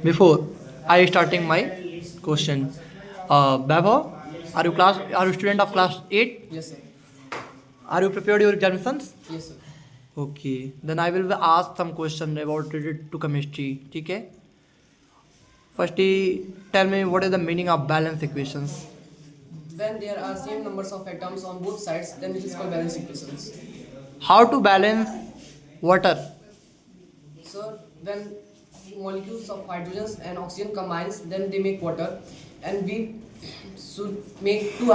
Before I starting my question, Vaibhav, are you student of class 8? Yes, sir. Are you prepared your examinations? Yes, sir. Okay, then I will ask some question about related to chemistry. Okay. Firstly, tell me what is the meaning of balance equations? When there are same numbers of atoms on both sides, then it is called balance equations. How to balance water? So when molecules of hydrogens and oxygen combines, then they make water, and we should make two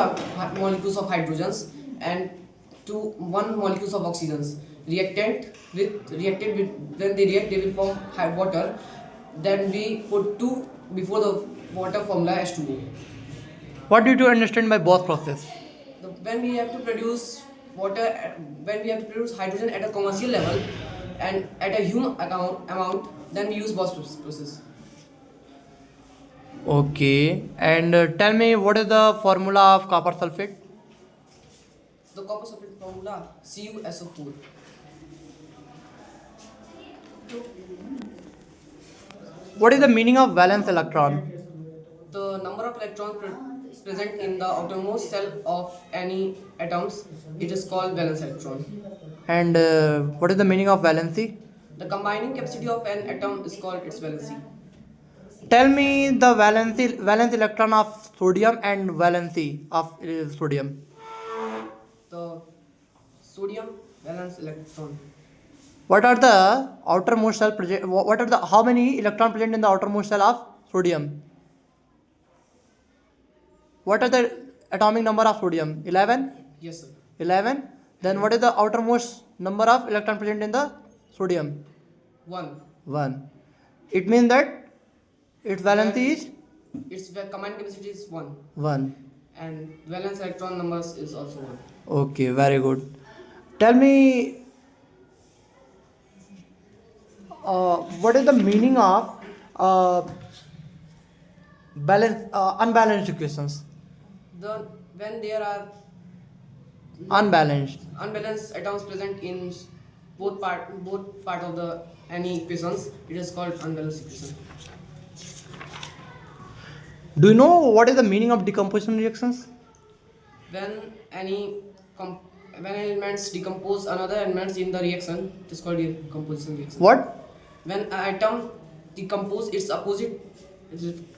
molecules of hydrogens and one molecules of oxygens. Reacted with when they react, they will form water. Then we put two before the water formula H2O. What did you understand by both process? When we have to produce water, when we have to produce hydrogen at a commercial level and at a human amount, then we use both process. Okay, and tell me what is the formula of copper sulfate? The copper sulfate formula CuSO4. What is the meaning of valence electron? The number of electrons present in the outermost cell of any atoms, it is called valence electron. And what is the meaning of valency? The combining capacity of an atom is called its valency. Tell me the valence electron of sodium and valency of sodium. The sodium valence electron. What are the outermost cell how many electron present in the outermost cell of sodium? What are the atomic number of sodium? 11? Yes, sir. 11. Then what is the outermost number of electron present in the sodium? 1. 1. It means that its valency is Its combined capacity is 1. 1. And valence electron numbers is also 1. Okay, very good. Tell me what is the meaning of unbalanced equations? When there are Unbalanced. unbalanced atoms present in both part of the any equations, it is called unbalanced equation. Do you know what is the meaning of decomposition reactions? When when elements decompose another elements in the reaction, it is called decomposition reaction. What? When an atom decomposes its opposite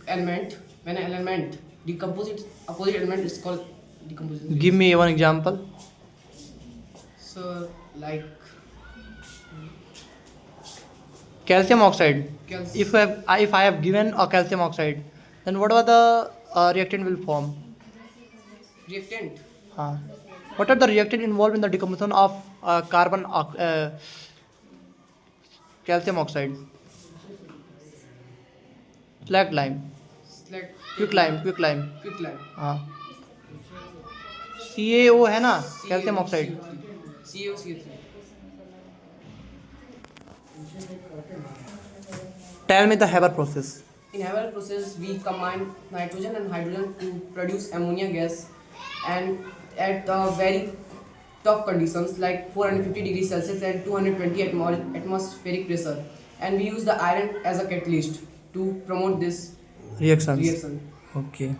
element, when an element decomposes its opposite element, it's called decomposition. Give me one example. So like Calcium oxide. If I have given a calcium oxide, then what are the reactant will form? reactant. What are the reactant involved in the decomposition of calcium oxide? Slag lime. Quicklime. Quicklime. CaO है ना calcium oxide. CaO3. Tell me the Haber process. In Haber process, we combine nitrogen and hydrogen to produce ammonia gas, and at very tough conditions like 450 degrees Celsius and 220 atmospheric pressure, and we use the iron as a catalyst to promote this Reactions. reaction. Okay.